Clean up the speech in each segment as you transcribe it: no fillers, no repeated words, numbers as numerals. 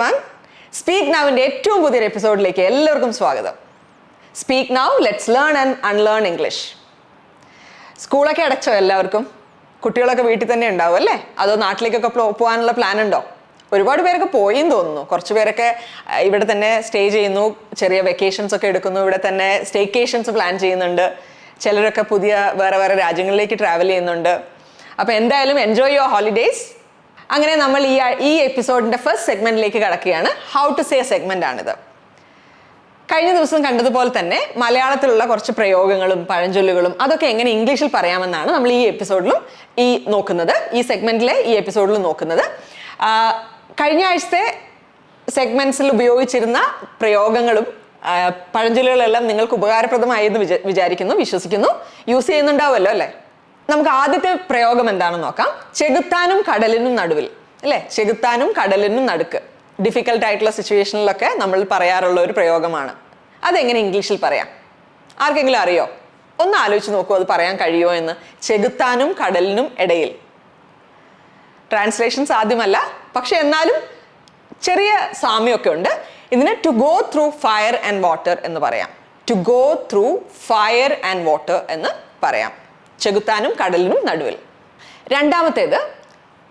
everyone. Speak Now's ഏറ്റവും പുതിയ എപ്പിസോഡിലേക്ക് എല്ലാവർക്കും സ്വാഗതം. Speak Now, let's learn and unlearn English. സ്കൂളൊക്കെ അടച്ചോ എല്ലാവർക്കും? കുട്ടികളൊക്കെ വീട്ടിൽ തന്നെ ഉണ്ടാവും അല്ലേ? അതോ നാട്ടിലേക്കൊക്കെ പോകാനുള്ള പ്ലാൻ ഉണ്ടോ? ഒരുപാട് പേരൊക്കെ പോയെന്ന് തോന്നുന്നു. കുറച്ച് പേരൊക്കെ ഇവിടെ തന്നെ സ്റ്റേ ചെയ്യുന്നു, ചെറിയ വെക്കേഷൻസ് ഒക്കെ എടുക്കുന്നു, ഇവിടെ തന്നെ സ്റ്റേക്കേഷൻസ് പ്ലാൻ ചെയ്യുന്നുണ്ട്. ചിലരൊക്കെ പുതിയ വേറെ വേറെ രാജ്യങ്ങളിലേക്ക് ട്രാവൽ ചെയ്യുന്നുണ്ട്. അപ്പോൾ എന്തായാലും എൻജോയ് യുവർ ഹോളിഡേയ്സ്. അങ്ങനെ നമ്മൾ ഈ എപ്പിസോഡിൻ്റെ ഫസ്റ്റ് സെഗ്മെന്റിലേക്ക് കടക്കുകയാണ്. ഹൗ ടു സേ സെഗ്മെന്റ് ആണിത്. കഴിഞ്ഞ ദിവസം കണ്ടതുപോലെ തന്നെ മലയാളത്തിലുള്ള കുറച്ച് പ്രയോഗങ്ങളും പഴഞ്ചൊല്ലുകളും അതൊക്കെ എങ്ങനെ ഇംഗ്ലീഷിൽ പറയാമെന്നാണ് നമ്മൾ ഈ എപ്പിസോഡിലും നോക്കുന്നത്, ഈ സെഗ്മെന്റിലെ ഈ എപ്പിസോഡിൽ നോക്കുന്നത്. കഴിഞ്ഞ ആഴ്ചത്തെ സെഗ്മെന്റ്സിൽ ഉപയോഗിച്ചിരുന്ന പ്രയോഗങ്ങളും പഴഞ്ചൊല്ലുകളെല്ലാം നിങ്ങൾക്ക് ഉപകാരപ്രദമായെന്ന് വിശ്വസിക്കുന്നു. യൂസ് ചെയ്യുന്നുണ്ടാവുമല്ലോ അല്ലേ? നമുക്ക് ആദ്യത്തെ പ്രയോഗം എന്താണെന്ന് നോക്കാം. ചെകുത്താനും കടലിനും നടുവിൽ അല്ലേ? ചെകുത്താനും കടലിനും നടുക്ക്. ഡിഫിക്കൽട്ട് ആയിട്ടുള്ള സിറ്റുവേഷനിലൊക്കെ നമ്മൾ പറയാറുള്ള ഒരു പ്രയോഗമാണ്. അതെങ്ങനെ ഇംഗ്ലീഷിൽ പറയാം? ആർക്കെങ്കിലും അറിയോ? ഒന്ന് ആലോചിച്ച് നോക്കൂ, അത് പറയാൻ കഴിയുമോ എന്ന്. ചെകുത്താനും കടലിനും ഇടയിൽ. ട്രാൻസ്ലേഷൻ സാധ്യമല്ല, പക്ഷെ എന്നാലും ചെറിയ സാമ്യമൊക്കെ ഉണ്ട്. ഇതിന് to go through fire and water എന്ന് പറയാം. To go through fire and water എന്ന് പറയാം. ചെകുത്താനും കടലിനും നടുവിൽ. രണ്ടാമത്തേത്,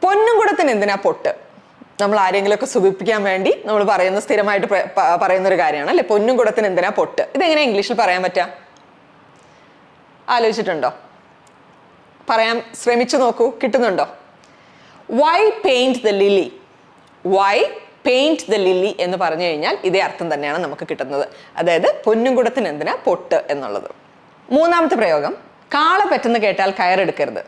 പൊന്നും കുടത്തിന് എന്തിനാ പൊട്ട്? നമ്മൾ ആരെങ്കിലുമൊക്കെ സുഖിപ്പിക്കാൻ വേണ്ടി നമ്മൾ പറയുന്ന സ്ഥിരമായിട്ട് പറയുന്ന ഒരു കാര്യമാണ് അല്ലെ? പൊന്നും കുടത്തിന് എന്തിനാ പൊട്ട്? ഇതെങ്ങനെ ഇംഗ്ലീഷിൽ പറയാൻ പറ്റുക? ആലോചിച്ചിട്ടുണ്ടോ? പറയാൻ ശ്രമിച്ചു നോക്കൂ, കിട്ടുന്നുണ്ടോ? Why paint the lily? Why paint the lily എന്ന് പറഞ്ഞു കഴിഞ്ഞാൽ ഇതേ അർത്ഥം തന്നെയാണ് നമുക്ക് കിട്ടുന്നത്. അതായത് പൊന്നും കുടത്തിന് എന്തിനാ പൊട്ട് എന്നുള്ളത്. മൂന്നാമത്തെ പ്രയോഗം, കാള പെട്ടെന്ന് കേട്ടാൽ കയറെടുക്കരുത്.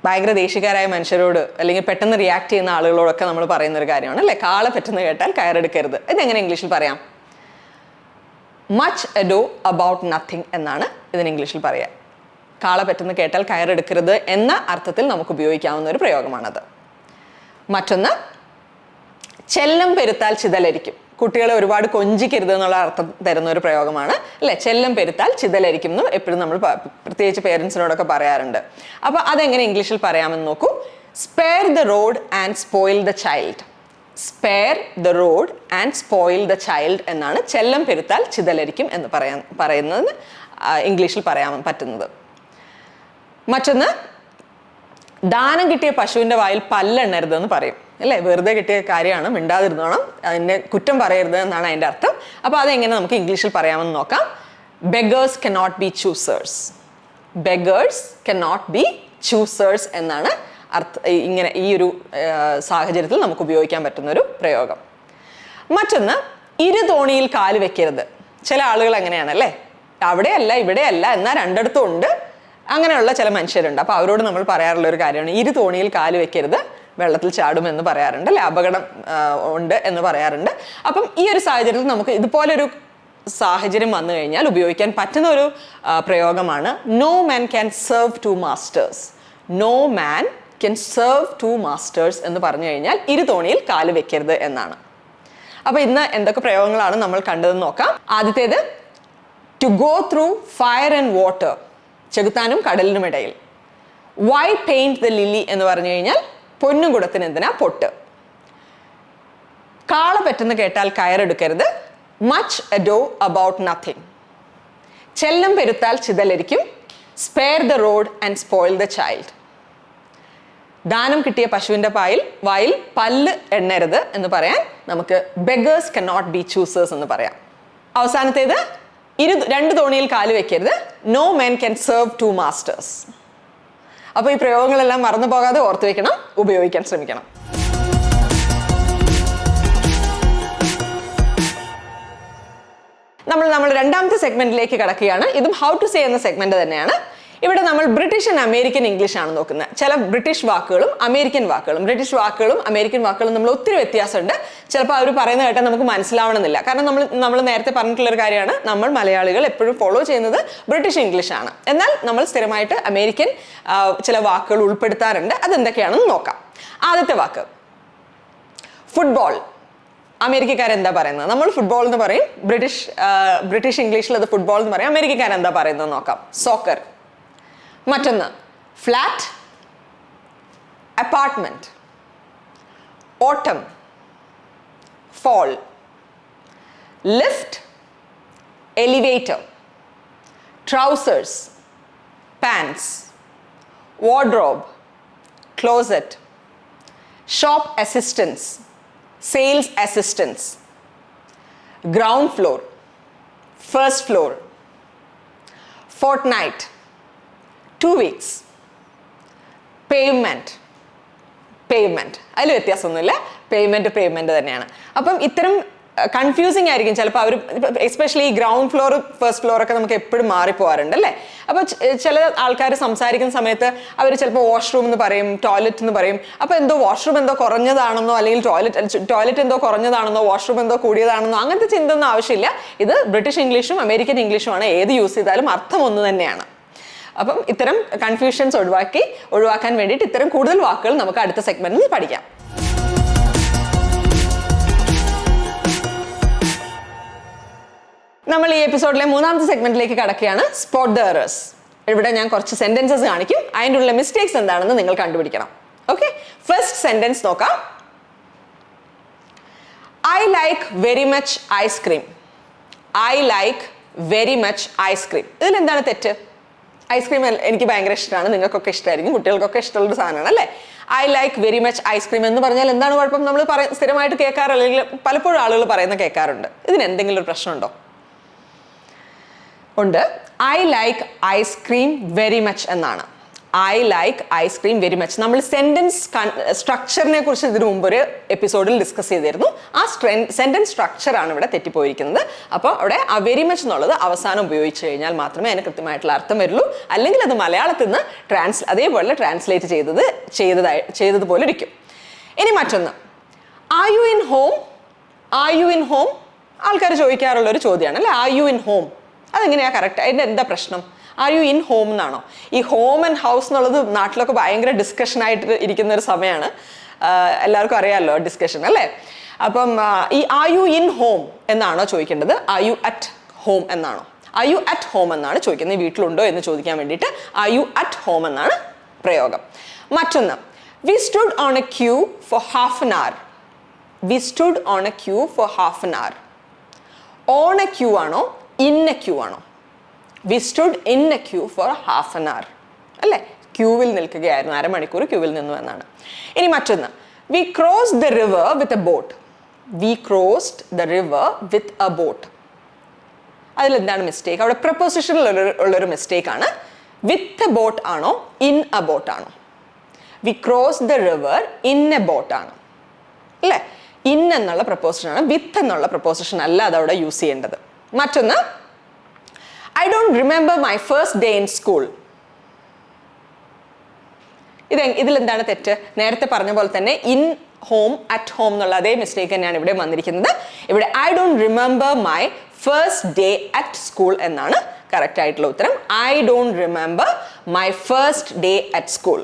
ഭയങ്കര ദേഷ്യക്കാരായ മനുഷ്യരോട് അല്ലെങ്കിൽ പെട്ടെന്ന് റിയാക്ട് ചെയ്യുന്ന ആളുകളോടൊക്കെ നമ്മൾ പറയുന്ന ഒരു കാര്യമാണ് അല്ലേ? കാള പെട്ടെന്ന് കേട്ടാൽ കയറെടുക്കരുത്. ഇതെങ്ങനെ ഇംഗ്ലീഷിൽ പറയാം? മച്ച് അഡോ അബൌട്ട് നത്തിങ് എന്നാണ് ഇതിന് ഇംഗ്ലീഷിൽ പറയാം. കാള പെട്ടെന്ന് കേട്ടാൽ കയറെടുക്കരുത് എന്ന അർത്ഥത്തിൽ നമുക്ക് ഉപയോഗിക്കാവുന്ന ഒരു പ്രയോഗമാണത്. മറ്റൊന്ന്, ചെല്ലം പെരുത്താൽ ചിതലരിക്കും. കുട്ടികളെ ഒരുപാട് കൊഞ്ചിക്കരുത് എന്നുള്ള അർത്ഥം തരുന്ന ഒരു പ്രയോഗമാണ് അല്ലെ? ചെല്ലം പെരുത്താൽ ചിതലരിക്കും എന്ന് എപ്പോഴും നമ്മൾ പ്രത്യേകിച്ച് പേരൻസിനോടൊക്കെ പറയാറുണ്ട്. അപ്പോൾ അതെങ്ങനെ ഇംഗ്ലീഷിൽ പറയാമെന്ന് നോക്കൂ. Spare the rod and spoil the child. Spare the rod and spoil the child എന്നാണ് ചെല്ലം പെരുത്താൽ ചിതലരിക്കും എന്ന് പറയുന്നത് ഇംഗ്ലീഷിൽ പറയാൻ പറ്റുന്നത്. മറ്റൊന്ന്, ദാനം കിട്ടിയ പശുവിൻ്റെ വായിൽ പല്ലെണ്ണരുത് എന്ന് പറയും അല്ലേ? വെറുതെ കിട്ടിയ കാര്യമാണ്, മിണ്ടാതിരുന്നോണം, അതിനെ കുറ്റം പറയരുത് എന്നാണ് അതിൻ്റെ അർത്ഥം. അപ്പോൾ അതെങ്ങനെ നമുക്ക് ഇംഗ്ലീഷിൽ പറയാമെന്ന് നോക്കാം. Beggars cannot be ചൂസേഴ്സ്. Beggars cannot be ചൂസേഴ്സ് എന്നാണ് ഇങ്ങനെ ഈ ഒരു സാഹചര്യത്തിൽ നമുക്ക് ഉപയോഗിക്കാൻ പറ്റുന്ന ഒരു പ്രയോഗം. മറ്റൊന്ന്, ഇരു തോണിയിൽ കാല് വെക്കരുത്. ചില ആളുകൾ അങ്ങനെയാണല്ലേ? അവിടെയല്ല ഇവിടെയല്ല എന്നാൽ രണ്ടിടത്തും ഉണ്ട്, അങ്ങനെയുള്ള ചില മനുഷ്യരുണ്ട്. അപ്പോൾ അവരോട് നമ്മൾ പറയാറുള്ള ഒരു കാര്യമാണ് ഇരു തോണിയിൽ കാല് വെക്കരുത്, വെള്ളത്തിൽ ചാടുമെന്ന് പറയാറുണ്ട് അല്ലെ? അപകടം ഉണ്ട് എന്ന് പറയാറുണ്ട്. അപ്പം ഈ ഒരു സാഹചര്യത്തിൽ നമുക്ക് ഇതുപോലൊരു സാഹചര്യം വന്നു കഴിഞ്ഞാൽ ഉപയോഗിക്കാൻ പറ്റുന്ന ഒരു പ്രയോഗമാണ് no man can serve two masters. No man can serve two masters എന്ന് പറഞ്ഞു കഴിഞ്ഞാൽ ഇരു തോണിയിൽ കാല് വെക്കരുത് എന്നാണ്. അപ്പോൾ ഇന്ന് എന്തൊക്കെ പ്രയോഗങ്ങളാണ് നമ്മൾ കണ്ടതെന്ന് നോക്കാം. ആദ്യത്തേത്, to go through fire and water. ചെകുത്താനും കടലിനും ഇടയിൽ. വൈ പെയിന്റ് ദ ലിലി എന്ന് പറഞ്ഞു കഴിഞ്ഞാൽ പൊന്നും കുടത്തിന് എന്തിനാ പൊട്ട്. കാള പെട്ടെന്ന് കേട്ടാൽ കയറെടുക്കരുത്. Much ado about nothing. ചെല്ലം പെരുത്താൽ ചിതലരിക്കും. Spare the rod and spoil the child. ദാനം കിട്ടിയ പശുവിൻ്റെ വായിൽ പല്ല് എണ്ണരുത് എന്ന് പറയാൻ നമുക്ക് ബെഗേഴ്സ് കനോട്ട് ബി ചൂസേഴ്സ് എന്ന് പറയാം. അവസാനത്തേത്, രണ്ട് തോണിയിൽ കാല് വെക്കരുത്. No men can serve two masters. അപ്പോൾ ഈ പ്രയോഗങ്ങളെല്ലാം മറന്നു പോകാതെ ഓർത്തു വെക്കണം, ഉപയോഗിക്കാൻ ശ്രമിക്കണം. നമ്മൾ രണ്ടാമത്തെ സെഗ്മെന്റിലേക്ക് കടക്കുകയാണ്. ഇതും ഹൗ ടു സേ എന്ന സെഗ്മെന്റ് തന്നെയാണ്. ഇവിടെ നമ്മൾ ബ്രിട്ടീഷ് ആൻഡ് അമേരിക്കൻ ഇംഗ്ലീഷ് ആണ് നോക്കുന്നത്. ചില ബ്രിട്ടീഷ് വാക്കുകളും അമേരിക്കൻ വാക്കുകളും, ബ്രിട്ടീഷ് വാക്കുകളും അമേരിക്കൻ വാക്കുകളും നമ്മൾ ഒത്തിരി വ്യത്യാസമുണ്ട്. ചിലപ്പോൾ അവർ പറയുന്ന കേട്ടാൽ നമുക്ക് മനസ്സിലാവണമെന്നില്ല. കാരണം നമ്മൾ നേരത്തെ പറഞ്ഞിട്ടുള്ളൊരു കാര്യമാണ്, നമ്മൾ മലയാളികൾ എപ്പോഴും ഫോളോ ചെയ്യുന്നത് ബ്രിട്ടീഷ് ഇംഗ്ലീഷ് ആണ്. എന്നാൽ നമ്മൾ സ്ഥിരമായിട്ട് അമേരിക്കൻ ചില വാക്കുകൾ ഉൾപ്പെടുത്താറുണ്ട്. അതെന്തൊക്കെയാണെന്ന് നോക്കാം. ആദ്യത്തെ വാക്ക് ഫുട്ബോൾ. അമേരിക്കക്കാരെന്താ പറയുന്നത്? നമ്മൾ ഫുട്ബോൾ എന്ന് പറയും. ബ്രിട്ടീഷ് ഇംഗ്ലീഷിൽ അത് ഫുട്ബോൾ എന്ന് പറയും. അമേരിക്കക്കാരെന്താ പറയുന്നത് നോക്കാം. സോക്കർ. മറ്റൊന്ന് ഫ്ലാറ്റ്, അപ്പാർട്ട്മെന്റ്, ഓട്ടം, fall. Lift, elevator. Trousers, pants. Wardrobe, closet. Shop assistants, sales assistants. Ground floor, first floor. Fortnight, 2 weeks. Pavement, അതിൽ വ്യത്യാസമൊന്നുമില്ല, പേയ്മെൻറ്റ് തന്നെയാണ്. അപ്പം ഇത്തരം കൺഫ്യൂസിങ് ആയിരിക്കും ചിലപ്പോൾ അവർ, എസ്പെഷ്യലി ഈ ഗ്രൗണ്ട് ഫ്ലോർ ഫസ്റ്റ് ഫ്ലോർ ഒക്കെ നമുക്ക് എപ്പോഴും മാറിപ്പോകാറുണ്ട് അല്ലേ. അപ്പോൾ ചില ആൾക്കാർ സംസാരിക്കുന്ന സമയത്ത് അവർ ചിലപ്പോൾ വാഷ്റൂം എന്ന് പറയും, ടോയ്ലറ്റ് എന്ന് പറയും. അപ്പോൾ എന്തോ വാഷ്റൂം എന്തോ കുറഞ്ഞതാണെന്നോ അല്ലെങ്കിൽ ടോയ്ലറ്റ് എന്തോ കുറഞ്ഞതാണെന്നോ വാഷ്റൂം എന്തോ കൂടിയതാണെന്നോ അങ്ങനത്തെ ചിന്ത ഒന്നും ആവശ്യമില്ല. ഇത് ബ്രിട്ടീഷ് ഇംഗ്ലീഷും അമേരിക്കൻ ഇംഗ്ലീഷുമാണ്, ഏത് യൂസ് ചെയ്താലും അർത്ഥം ഒന്ന് തന്നെയാണ്. അപ്പം ഇത്തരം കൺഫ്യൂഷൻസ് ഒഴിവാക്കാൻ വേണ്ടിയിട്ട് ഇത്തരം കൂടുതൽ വാക്കുകൾ നമുക്ക് അടുത്ത സെഗ്മെന്റിൽ പഠിക്കാം. നമ്മൾ ഈ എപ്പിസോഡിലെ മൂന്നാമത്തെ സെഗ്മെന്റിലേക്ക് കടക്കുകയാണ്, സ്പോട്ട് ദ എറേഴ്സ്. ഇവിടെ ഞാൻ കുറച്ച് സെന്റൻസസ് കാണിക്കും, അതിൻ്റെ ഉള്ള മിസ്റ്റേക്സ് എന്താണെന്ന് നിങ്ങൾ കണ്ടുപിടിക്കണം. ഓക്കെ, ഫസ്റ്റ് സെന്റൻസ് നോക്കാം. I like very much ice cream. I like very much ice cream. ഇതിലെന്താണ് തെറ്റ്? ഐസ്ക്രീം എനിക്ക് ഭയങ്കര ഇഷ്ടമാണ്, നിങ്ങൾക്കൊക്കെ ഇഷ്ടമായിരിക്കും, കുട്ടികൾക്കൊക്കെ ഇഷ്ടമുള്ളൊരു സാധനമാണ് അല്ലേ. I like very much ice cream എന്ന് പറഞ്ഞാൽ എന്താണ് കുഴപ്പം? നമ്മൾ സ്ഥിരമായിട്ട് കേൾക്കാറ്, അല്ലെങ്കിൽ പലപ്പോഴും ആളുകൾ പറയുന്ന കേൾക്കാറുണ്ട്. ഇതിന് എന്തെങ്കിലും ഒരു പ്രശ്നമുണ്ടോ? ഉണ്ട്. I like ice cream very much എന്നാണ്. I like ice cream very much. നമ്മൾ സെന്റൻസ് സ്ട്രക്ചറിനെ കുറിച്ച് ഇതിനു മുമ്പ് ഒരു എപ്പിസോഡിൽ ഡിസ്കസ് ചെയ്തിരുന്നു. ആ സെന്റൻസ് സ്ട്രക്ചറാണ് ഇവിടെ തെറ്റിപ്പോയിരിക്കുന്നത്. അപ്പോൾ അവിടെ ആ വെരി മച്ച് എന്നുള്ളത് അവസാനം ഉപയോഗിച്ച് കഴിഞ്ഞാൽ മാത്രമേ അതിന് കൃത്യമായിട്ടുള്ള അർത്ഥം വരുള്ളൂ. അല്ലെങ്കിൽ അത് മലയാളത്തിൽ നിന്ന് അതേപോലെ ട്രാൻസ്ലേറ്റ് ചെയ്തതുപോലെ ഇരിക്കും. ഇനി മറ്റൊന്ന്, are you in home? Are you in home ആൾക്കാർ ചോദിക്കാറുള്ള ഒരു ചോദ്യമാണ് അല്ലേ. ആർ യു ഇൻ ഹോം, അതെങ്ങനെയാണ് കറക്റ്റ്? അതിൻ്റെ എന്താ പ്രശ്നം? ആർ യു ഇൻ ഹോം എന്നാണോ? ഈ ഹോം ആൻഡ് ഹൗസ് എന്നുള്ളത് നാട്ടിലൊക്കെ ഭയങ്കര ഡിസ്കഷനായിട്ട് ഇരിക്കുന്ന ഒരു സമയമാണ്. എല്ലാവർക്കും അറിയാമല്ലോ ഡിസ്കഷൻ അല്ലേ. അപ്പം ഈ ആർ യു ഇൻ ഹോം എന്നാണോ ചോദിക്കേണ്ടത്? ആർ യു അറ്റ് ഹോം എന്നാണോ? ആർ യു അറ്റ് ഹോം എന്നാണ് ചോദിക്കുന്നത്. വീട്ടിലുണ്ടോ എന്ന് ചോദിക്കാൻ വേണ്ടിയിട്ട് ആർ യു അറ്റ് ഹോം എന്നാണ് പ്രയോഗം. മറ്റൊന്ന്, we stood on a queue for half an hour. We stood on a queue for half an hour. On a queue ആണോ ഇൻ എ ക്യൂ ആണോ? We stood in a queue for half an hour അല്ലേ. ക്യൂവിൽ നിൽക്കുകയായിരുന്നു, അരമണിക്കൂർ ക്യൂവിൽ നിന്നു എന്നാണ്. ഇനി മറ്റൊന്ന്, we cross the river with a boat. We crossed the river with a boat. അതിലെന്താണ് മിസ്റ്റേക്ക്? അവിടെ പ്രപ്പോസിഷനിൽ ഉള്ളൊരു മിസ്റ്റേക്കാണ്. വിത്ത് എ ബോട്ട് ആണോ ഇൻ എ ബോട്ട് ആണോ? We cross the river in a boat ആണ് അല്ലേ. ഇൻ എന്നുള്ള പ്രപ്പോസിഷനാണ്, വിത്ത് എന്നുള്ള പ്രപ്പോസിഷൻ അല്ല അതവിടെ യൂസ് ചെയ്യേണ്ടത്. മറ്റൊന്ന്, I don't remember my first day in school. ഇതിലെന്താണ് തെറ്റ്? നേരത്തെ പറഞ്ഞ പോലെ തന്നെ ഇൻ ഹോം അറ്റ് ഹോം എന്നുള്ള അതേ മിസ്റ്റേക്ക് തന്നെയാണ് ഇവിടെ വന്നിരിക്കുന്നത്. ഇവിടെ I don't remember my first day at school എന്നാണ് കറക്റ്റ് ആയിട്ടുള്ള ഉത്തരം. I don't remember my first day at school.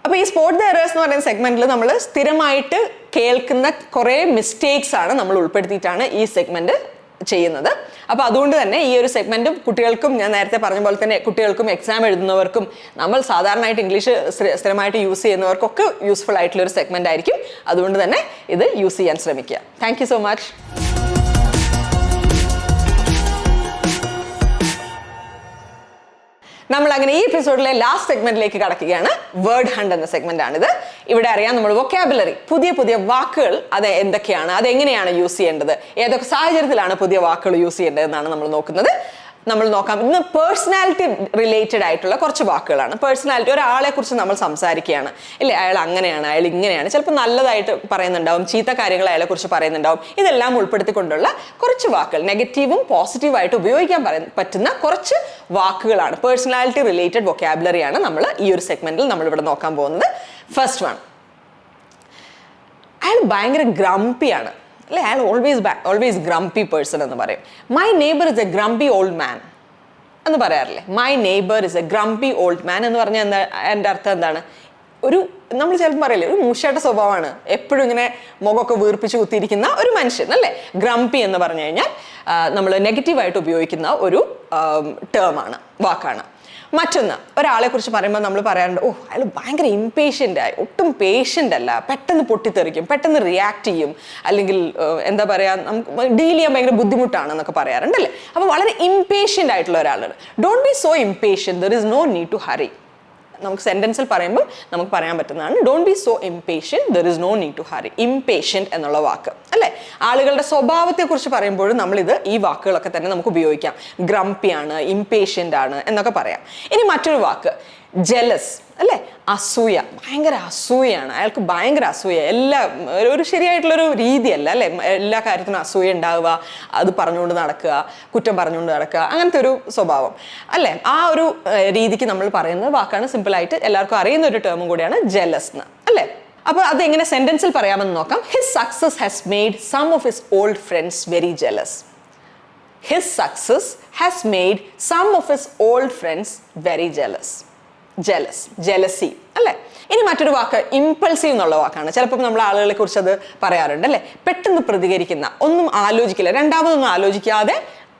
അപ്പോൾ ഈ സ്പോട്ട് ദ എറേഴ്സ് എന്ന് പറയുന്ന സെഗ്മെന്റിൽ നമ്മൾ സ്ഥിരമായിട്ട് കേൾക്കുന്ന കുറേ മിസ്റ്റേക്സ് ആണ് നമ്മൾ ഉൾപ്പെടുത്തിയിട്ടാണ് ഈ സെഗ്മെന്റ് ചെയ്യുന്നത്. അപ്പോൾ അതുകൊണ്ട് തന്നെ ഈ ഒരു സെഗ്മെന്റും കുട്ടികൾക്കും, ഞാൻ നേരത്തെ പറഞ്ഞ പോലെ തന്നെ കുട്ടികൾക്കും എക്സാം എഴുതുന്നവർക്കും നമ്മൾ സാധാരണയായിട്ട് ഇംഗ്ലീഷ് സ്ഥിരമായിട്ട് യൂസ് ചെയ്യുന്നവർക്കൊക്കെ യൂസ്ഫുൾ ആയിട്ടുള്ള ഒരു സെഗ്മെന്റ് ആയിരിക്കും. അതുകൊണ്ട് തന്നെ ഇത് യൂസ് ചെയ്യാൻ ശ്രമിക്കുക. Thank you so much. നമ്മൾ അങ്ങനെ ഈ എപ്പിസോഡിലെ ലാസ്റ്റ് സെഗ്മെന്റിലേക്ക് കടക്കുകയാണ്. വേർഡ് ഹണ്ട് എന്ന സെഗ്മെന്റ് ആണിത്. ഇവിടെ അറിയാം നമ്മൾ വൊക്കാബുലറി, പുതിയ പുതിയ വാക്കുകൾ അത് എന്തൊക്കെയാണ്, അതെങ്ങനെയാണ് യൂസ് ചെയ്യേണ്ടത്, ഏതൊക്കെ സാഹചര്യത്തിലാണ് പുതിയ വാക്കുകൾ യൂസ് ചെയ്യേണ്ടത് എന്നാണ് നമ്മൾ നോക്കുന്നത്. നമ്മൾ നോക്കാം. ഇന്ന് പേഴ്സണാലിറ്റി റിലേറ്റഡ് ആയിട്ടുള്ള കുറച്ച് വാക്കുകളാണ്. പേഴ്സണാലിറ്റി, ഒരാളെ കുറിച്ച് നമ്മൾ സംസാരിക്കുകയാണ് ഇല്ലേ, അയാൾ അങ്ങനെയാണ്, അയാൾ ഇങ്ങനെയാണ്, ചിലപ്പോൾ നല്ലതായിട്ട് പറയുന്നുണ്ടാവും, ചീത്ത കാര്യങ്ങൾ അയാളെ കുറിച്ച് പറയുന്നുണ്ടാവും. ഇതെല്ലാം ഉൾപ്പെടുത്തിക്കൊണ്ടുള്ള കുറച്ച് വാക്കുകൾ, നെഗറ്റീവും പോസിറ്റീവായിട്ട് ഉപയോഗിക്കാൻ പറ്റുന്ന കുറച്ച് വാക്കുകളാണ്. പേഴ്സണാലിറ്റി റിലേറ്റഡ് വൊക്കാബുലറിയാണ് നമ്മൾ ഈ ഒരു സെഗ്മെന്റിൽ നമ്മളിവിടെ നോക്കാൻ പോകുന്നത്. ഫസ്റ്റ് വൺ, അയാൾ ഭയങ്കര ഗ്രംപിയാണ് അല്ലെ, അയാൾ ഓൾവേസ് ഗ്രംപി പേഴ്സൺ എന്ന് പറയും. My neighbour is A grumpy old man എന്ന് പറയാറില്ലേ. My neighbour is A grumpy old man എന്ന് പറഞ്ഞാൽ എൻ്റെ അർത്ഥം എന്താണ്? ഒരു നമ്മൾ ചിലപ്പോൾ പറയില്ലേ ഒരു മൂശയുടെ സ്വഭാവമാണ്, എപ്പോഴും ഇങ്ങനെ മുഖമൊക്കെ വീർപ്പിച്ച് കുത്തിയിരിക്കുന്ന ഒരു മനുഷ്യൻ അല്ലേ. ഗ്രംപി എന്ന് പറഞ്ഞു കഴിഞ്ഞാൽ നമ്മൾ നെഗറ്റീവായിട്ട് ഉപയോഗിക്കുന്ന ഒരു ടേമാണ്, വാക്കാണ്. മറ്റൊന്ന്, ഒരാളെ കുറിച്ച് പറയുമ്പോൾ നമ്മൾ പറയാറുണ്ട്, ഓ അയാൾ ഭയങ്കര ഇംപേഷ്യൻ്റ് ആയി, ഒട്ടും പേഷ്യൻ്റ് അല്ല, പെട്ടെന്ന് പൊട്ടിത്തെറിക്കും, പെട്ടെന്ന് റിയാക്ട് ചെയ്യും, അല്ലെങ്കിൽ എന്താ പറയുക, നമുക്ക് ഡീൽ ചെയ്യാൻ ഭയങ്കര ബുദ്ധിമുട്ടാണെന്നൊക്കെ പറയാറുണ്ടല്ലേ. അപ്പോൾ വളരെ ഇംപേഷ്യൻ്റ് ആയിട്ടുള്ള ഒരാളാണ്. Don't be so impatient, there is no need to hurry. നമുക്ക് സെന്റൻസിൽ പറയുമ്പോൾ നമുക്ക് പറയാൻ പറ്റുന്നതാണ് don't be so impatient, there is no need to hurry. Impatient എന്നുള്ള വാക്ക് അല്ലേ. ആളുകളുടെ സ്വഭാവത്തെക്കുറിച്ച് പറയുമ്പോഴും നമ്മളിത് ഈ വാക്കുകളൊക്കെ തന്നെ നമുക്ക് ഉപയോഗിക്കാം. ഗ്രംപിയാണ്, ഇംപേഷ്യൻ്റ് ആണ് എന്നൊക്കെ പറയാം. ഇനി മറ്റൊരു വാക്ക് ജെലസ് അല്ലേ, അസൂയ. ഭയങ്കര അസൂയാണ്, അയാൾക്ക് ഭയങ്കര അസൂയ. ഒരു ശരിയായിട്ടുള്ളൊരു രീതിയല്ല അല്ലേ, എല്ലാ കാര്യത്തിനും അസൂയ ഉണ്ടാവുക, അത് പറഞ്ഞുകൊണ്ട് നടക്കുക, കുറ്റം പറഞ്ഞുകൊണ്ട് നടക്കുക, അങ്ങനത്തെ ഒരു സ്വഭാവം അല്ലേ. ആ ഒരു രീതിക്ക് നമ്മൾ പറയുന്ന വാക്കാണ്, സിമ്പിളായിട്ട് എല്ലാവർക്കും അറിയുന്ന ഒരു ടേമും കൂടിയാണ് ജെലസ് എന്ന് അല്ലേ. അപ്പോൾ അതെങ്ങനെ സെന്റൻസിൽ പറയാമെന്ന് നോക്കാം. His success has made some of his old friends very jealous. His success has made some of his old friends very jealous. Jealousy അല്ലേ. ഇനി മറ്റൊരു വാക്ക് ഇമ്പൾസീവ് എന്നുള്ള വാക്കാണ്. ചിലപ്പോൾ നമ്മൾ ആളുകളെ കുറിച്ച് അത് പറയാറുണ്ട് അല്ലേ. പെട്ടെന്ന് പ്രതികരിക്കുന്ന, ഒന്നും ആലോചിക്കില്ല, രണ്ടാമതൊന്നും ആലോചിക്കാതെ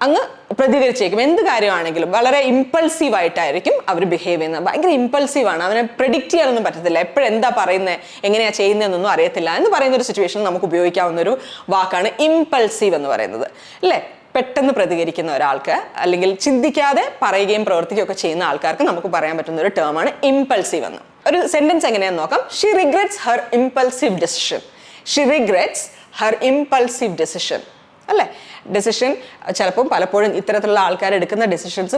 അങ്ങ് പ്രതികരിച്ചേക്കും. എന്ത് കാര്യമാണെങ്കിലും വളരെ ഇമ്പൾസീവ് ആയിട്ടായിരിക്കും അവർ ബിഹേവ് ചെയ്യുന്നത്. ഭയങ്കര ഇമ്പൾസീവാണ്, അവനെ പ്രെഡിക്റ്റ് ചെയ്യാനൊന്നും പറ്റത്തില്ല, എപ്പോഴെന്താ പറയുന്നത്, എങ്ങനെയാണ് ചെയ്യുന്നതെന്നൊന്നും അറിയത്തില്ല എന്ന് പറയുന്ന ഒരു സിറ്റുവേഷനിൽ നമുക്ക് ഉപയോഗിക്കാവുന്ന ഒരു വാക്കാണ് ഇമ്പൾസീവ് എന്ന് പറയുന്നത് അല്ലേ. പെട്ടെന്ന് പ്രതികരിക്കുന്ന ഒരാൾക്ക്, അല്ലെങ്കിൽ ചിന്തിക്കാതെ പറയുകയും പ്രവർത്തിക്കുകയും ഒക്കെ ചെയ്യുന്ന ആൾക്കാർക്ക് നമുക്ക് പറയാൻ പറ്റുന്ന ഒരു ടേമാണ് ഇമ്പൾസീവ് എന്ന്. ഒരു സെന്റൻസ് എങ്ങനെയാന്ന് നോക്കാം. She regrets Har impulsive decision. She regrets Har impulsive decision അല്ലേ. ഡെസിഷൻ ചിലപ്പോൾ പലപ്പോഴും ഇത്തരത്തിലുള്ള ആൾക്കാർ എടുക്കുന്ന ഡെസിഷൻസ്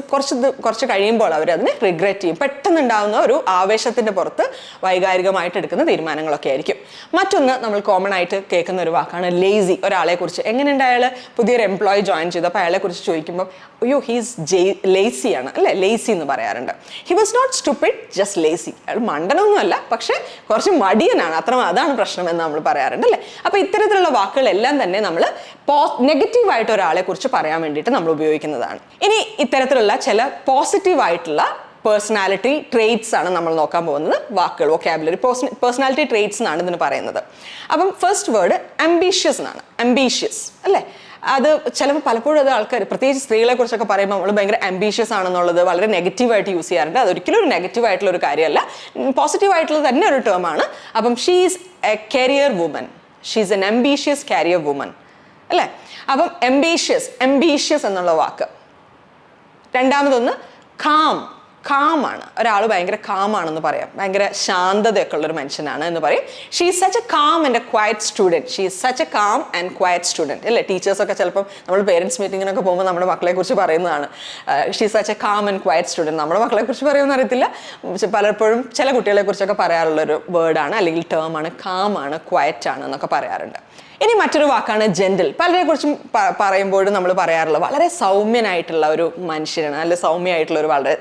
കുറച്ച് കഴിയുമ്പോൾ അവർ അതിനെ റിഗ്രറ്റ് ചെയ്യും. പെട്ടെന്നുണ്ടാകുന്ന ഒരു ആവേശത്തിൻ്റെ പുറത്ത് വൈകാരികമായിട്ട് എടുക്കുന്ന തീരുമാനങ്ങളൊക്കെ ആയിരിക്കും. മറ്റൊന്ന് നമ്മൾ കോമൺ ആയിട്ട് കേൾക്കുന്ന ഒരു വാക്കാണ് ലേസി. ഒരാളെ കുറിച്ച് എങ്ങനെയുണ്ട്, അയാൾ പുതിയൊരു എംപ്ലോയി ജോയിൻ ചെയ്തു, അപ്പോൾ അയാളെ കുറിച്ച് ചോദിക്കുമ്പോൾ അയ്യോ ഹീസ് ലേസിയാണ് അല്ലേ, ലേസി എന്ന് പറയാറുണ്ട്. He was not stupid, just lazy. അയാൾ മണ്ടനൊന്നും അല്ല, പക്ഷെ കുറച്ച് മടിയനാണ്, അതാണ് പ്രശ്നം എന്ന് നമ്മൾ പറയാറുണ്ട് അല്ലേ. അപ്പോൾ ഇത്തരത്തിലുള്ള വാക്കുകളെല്ലാം തന്നെ നമ്മൾ നെഗറ്റീവായിട്ട് ഒരാളെ കുറിച്ച് പറയാൻ വേണ്ടിയിട്ട് നമ്മൾ ഉപയോഗിക്കുന്നതാണ്. ഇനി ഇത്തരത്തിലുള്ള ചില പോസിറ്റീവായിട്ടുള്ള പേഴ്സണാലിറ്റി ട്രെയ്റ്റ്സ് ആണ് നമ്മൾ നോക്കാൻ പോകുന്നത്. വാക്കുകൾ, വൊക്കാബുലറി, പേഴ്സണാലിറ്റി ട്രെയ്റ്റ്സ് എന്നാണ് ഇതിന് പറയുന്നത്. അപ്പം ഫസ്റ്റ് വേർഡ് അംബീഷ്യസ് എന്നാണ്. അംബീഷ്യസ് അല്ലേ. അത് ചിലപ്പോൾ പലപ്പോഴും അത് ആൾക്കാർ, പ്രത്യേകിച്ച് സ്ത്രീകളെ കുറിച്ചൊക്കെ പറയുമ്പോൾ നമ്മൾ ഭയങ്കര അംബീഷ്യസ് ആണെന്നുള്ളത് വളരെ നെഗറ്റീവായിട്ട് യൂസ് ചെയ്യാറുണ്ട്. അതൊരിക്കലും ഒരു നെഗറ്റീവായിട്ടുള്ള ഒരു കാര്യമല്ല, പോസിറ്റീവായിട്ടുള്ളത് തന്നെ ഒരു ടേമാണ്. അപ്പം she is a career woman. She is an ambitious career woman അല്ലേ. അപ്പം എംബീഷ്യസ് എന്നുള്ള വാക്ക്. രണ്ടാമതൊന്ന് കാമാണ്. ഒരാൾ ഭയങ്കര കാമാണെന്ന് പറയാം, ഭയങ്കര ശാന്തതയൊക്കെ ഉള്ളൊരു മനുഷ്യനാണ് എന്ന് പറയും. She is such A calm and A quiet student. She is such A calm and quiet student അല്ലേ. ടീച്ചേഴ്സൊക്കെ ചിലപ്പം നമ്മൾ പേരൻസ് മീറ്റിങ്ങിനൊക്കെ പോകുമ്പോൾ നമ്മുടെ മക്കളെ കുറിച്ച് പറയുന്നതാണ്, she is such A calm and quiet student. നമ്മുടെ മക്കളെ കുറിച്ച് പറയുമെന്ന് അറിയത്തില്ല, പലപ്പോഴും ചില കുട്ടികളെ കുറിച്ചൊക്കെ പറയാറുള്ളൊരു വേർഡാണ് അല്ലെങ്കിൽ ടേമാണ് കാമാണ്, ക്വയറ്റ് ആണ് എന്നൊക്കെ പറയാറുണ്ട്. ഇനി മറ്റൊരു വാക്കാണ് ജെന്റിൽ. പലരെ കുറിച്ചും പറയുമ്പോഴും നമ്മൾ പറയാറുള്ളത് വളരെ സൗമ്യനായിട്ടുള്ള ഒരു മനുഷ്യനാണ്, നല്ല സൗമ്യമായിട്ടുള്ള ഒരു വളരെ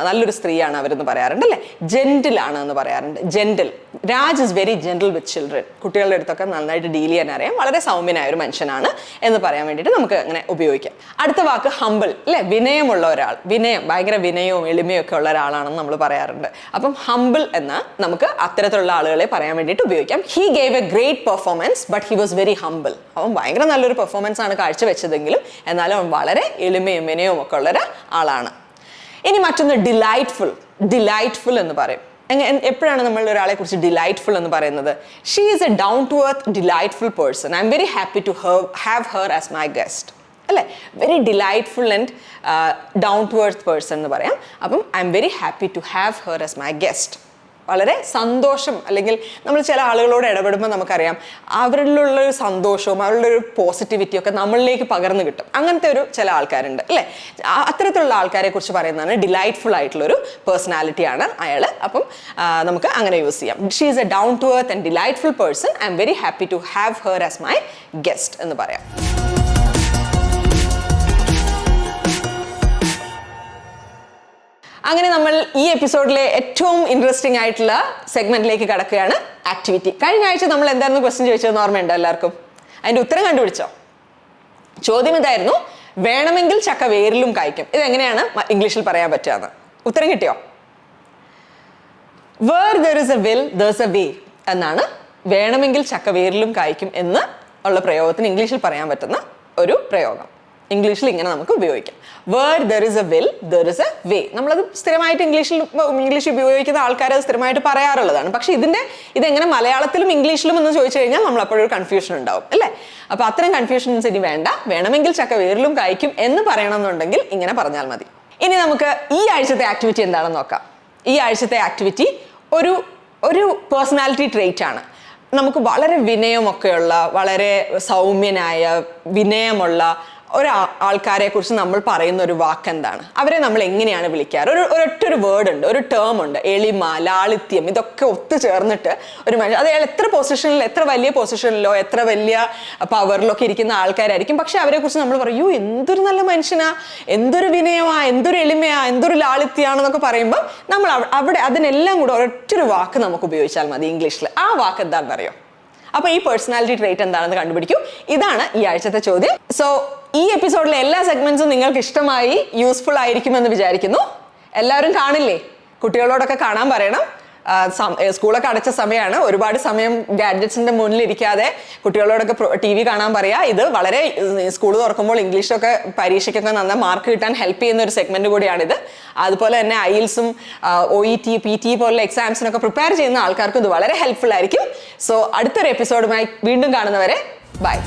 നല്ലൊരു സ്ത്രീയാണ് അവരെന്ന് പറയാറുണ്ട് അല്ലേ. ജെന്റിലാണ് എന്ന് പറയാറുണ്ട്. Gentle. Raj is very gentle with children. കുട്ടികളുടെ അടുത്തൊക്കെ നന്നായിട്ട് ഡീൽ ചെയ്യാൻ അറിയാം, വളരെ സൗമ്യനായ ഒരു മനുഷ്യനാണ് എന്ന് പറയാൻ വേണ്ടിയിട്ട് നമുക്ക് അങ്ങനെ ഉപയോഗിക്കാം. അടുത്ത വാക്ക് ഹംബിൾ അല്ലേ. വിനയമുള്ള ഒരാൾ. വിനയം, ഭയങ്കര വിനയവും എളിമയും ഒക്കെ ഉള്ള ഒരാളാണെന്ന് നമ്മൾ പറയാറുണ്ട്. അപ്പം ഹംബിൾ എന്ന് നമുക്ക് അത്തരത്തിലുള്ള ആളുകളെ പറയാൻ വേണ്ടിയിട്ട് ഉപയോഗിക്കാം. He gave A great performance but he was very humble. അവൻ ഭയങ്കര നല്ലൊരു പെർഫോമൻസ് ആണ് കാഴ്ചവെച്ചതെങ്കിലും എന്നാലും അവൻ വളരെ എളിമയും വിനയവും ഒക്കെ ഉള്ള ഒരാളാണ്. ഇനി മറ്റൊന്ന് ഡിലൈറ്റ്ഫുൾ എന്ന് പറയും. എപ്പോഴാണ് നമ്മൾ ഒരാളെ കുറിച്ച് ഡിലൈറ്റ്ഫുൾ എന്ന് പറയുന്നത്? She is a down to earth delightful person. I M very happy to have her as my guest അല്ലേ. Very delightful and down to earth person എന്ന് പറയാം. അപ്പം I M very happy to have her as my guest. വളരെ സന്തോഷം, അല്ലെങ്കിൽ നമ്മൾ ചില ആളുകളോട് ഇടപെടുമ്പോൾ നമുക്കറിയാം അവരിലുള്ളൊരു സന്തോഷവും അവരുടെ ഒരു പോസിറ്റിവിറ്റിയും ഒക്കെ നമ്മളിലേക്ക് പകർന്നു കിട്ടും. അങ്ങനത്തെ ഒരു ചില ആൾക്കാരുണ്ട് അല്ലേ. അത്തരത്തിലുള്ള ആൾക്കാരെ കുറിച്ച് പറയുന്നതാണ് ഡിലൈറ്റ്ഫുൾ ആയിട്ടുള്ളൊരു പേഴ്സണാലിറ്റിയാണ് അയാൾ. അപ്പം നമുക്ക് അങ്ങനെ യൂസ് ചെയ്യാം. She is a down to earth and delightful person. I M very happy to have her as my guest എന്ന് പറയാം. അങ്ങനെ നമ്മൾ ഈ എപ്പിസോഡിലെ ഏറ്റവും ഇൻട്രസ്റ്റിംഗ് ആയിട്ടുള്ള സെഗ്മെന്റിലേക്ക് കടക്കുകയാണ്, ആക്ടിവിറ്റി. കഴിഞ്ഞ ആഴ്ച നമ്മൾ എന്തായിരുന്നു ക്വസ്റ്റ്യൻ ചോദിച്ചതെന്ന് ഓർമ്മയുണ്ടോ എല്ലാവർക്കും? അതിന്റെ ഉത്തരം കണ്ടുപിടിച്ചോ? ചോദ്യം ഇതായിരുന്നു, വേണമെങ്കിൽ ചക്ക വേരിലും കായ്ക്കും. ഇതെങ്ങനെയാണ് ഇംഗ്ലീഷിൽ പറയാൻ പറ്റുകയെന്ന്. ഉത്തരം കിട്ടിയോ? Where there is a will there's a way എന്നാണ് വേണമെങ്കിൽ ചക്ക വേരിലും കായ്ക്കും എന്ന് ഉള്ള പ്രയോഗത്തിന് ഇംഗ്ലീഷിൽ പറയാൻ പറ്റുന്ന ഒരു പ്രയോഗം. ഇംഗ്ലീഷിൽ ഇങ്ങനെ നമുക്ക് ഉപയോഗിക്കാം. Where there is a will there is a way. നമ്മളത് സ്ഥിരമായിട്ട് ഇംഗ്ലീഷ് ഉപയോഗിക്കുന്ന ആൾക്കാർ അത് സ്ഥിരമായിട്ട് പറയാറുള്ളതാണ്. പക്ഷെ ഇതെങ്ങനെ മലയാളത്തിലും ഇംഗ്ലീഷിലും എന്ന് ചോദിച്ചു കഴിഞ്ഞാൽ നമ്മൾ അപ്പോഴൊരു കൺഫ്യൂഷൻ ഉണ്ടാവും അല്ലേ? അപ്പൊ അത്തരം കൺഫ്യൂഷൻസ് ഇനി വേണ്ട. വേണമെങ്കിൽ ചക്ക വേരിലും കായ്ക്കും എന്ന് പറയണമെന്നുണ്ടെങ്കിൽ ഇങ്ങനെ പറഞ്ഞാൽ മതി. ഇനി നമുക്ക് ഈ ആഴ്ചത്തെ ആക്ടിവിറ്റി എന്താണെന്ന് നോക്കാം. ഈ ആഴ്ചത്തെ ആക്ടിവിറ്റി ഒരു പേഴ്സണാലിറ്റി ട്രെയ്റ്റ് ആണ്. നമുക്ക് വളരെ വിനയമൊക്കെയുള്ള, വളരെ സൗമ്യനായ, വിനയമുള്ള ആൾക്കാരെ കുറിച്ച് നമ്മൾ പറയുന്ന ഒരു വാക്ക് എന്താണ്? അവരെ നമ്മൾ എങ്ങനെയാണ് വിളിക്കാറ്? ഒരൊറ്റൊരു വേർഡ് ഉണ്ട്, ഒരു ടേം ഉണ്ട്, എളിമ, ലാളിത്യം. ഇതൊക്കെ ഒത്തുചേർന്നിട്ട് ഒരു മനുഷ്യൻ, അത് എത്ര പൊസിഷനിൽ, എത്ര വലിയ പൊസിഷനിലോ എത്ര വലിയ പവറിലോ ഒക്കെ ഇരിക്കുന്ന ആൾക്കാരായിരിക്കും. പക്ഷെ അവരെ കുറിച്ച് നമ്മൾ പറയൂ എന്തൊരു നല്ല മനുഷ്യനാ, എന്തൊരു വിനയമാ, എന്തൊരു എളിമയാ, എന്തൊരു ലാളിത്യമാണെന്നൊക്കെ പറയുമ്പോൾ നമ്മൾ അവിടെ അതിനെല്ലാം കൂടെ ഒരൊറ്റൊരു വാക്ക് നമുക്ക് ഉപയോഗിച്ചാൽ മതി ഇംഗ്ലീഷിൽ. ആ വാക്ക് എന്താണെന്ന് അറിയോ? അപ്പൊ ഈ പേഴ്സണാലിറ്റി ട്രേറ്റ് എന്താണെന്ന് കണ്ടുപിടിക്കും. ഇതാണ് ഈ ആഴ്ചത്തെ ചോദ്യം. സോ ഈ എപ്പിസോഡിലെ എല്ലാ സെഗ്മെന്റ്സും നിങ്ങൾക്ക് ഇഷ്ടമായി, യൂസ്ഫുൾ ആയിരിക്കുമെന്ന് വിചാരിക്കുന്നു. എല്ലാവരും കാണില്ലേ? കുട്ടികളോടൊക്കെ കാണാൻ പറയണം. സ്കൂളൊക്കെ അടച്ച സമയമാണ്. ഒരുപാട് സമയം ഗാഡ്ജറ്റ്സിന്റെ മുന്നിൽ ഇരിക്കാതെ കുട്ടികളോടൊക്കെ TV കാണാൻ പറയാ. ഇത് വളരെ സ്കൂൾ തുറക്കുമ്പോൾ ഇംഗ്ലീഷൊക്കെ പരീക്ഷയ്ക്കൊക്കെ നന്നായി മാർക്ക് കിട്ടാൻ ഹെൽപ്പ് ചെയ്യുന്ന ഒരു സെഗ്മെന്റ് കൂടിയാണിത്. അതുപോലെ തന്നെ IELTS-ഉം OET, PT പോലുള്ള എക്സാംസിനൊക്കെ പ്രിപ്പയർ ചെയ്യുന്ന ആൾക്കാർക്കും ഇത് വളരെ ഹെൽപ്ഫുൾ ആയിരിക്കും. സോ അടുത്തൊരു എപ്പിസോഡുമായി വീണ്ടും കാണുന്നവരെ ബൈ.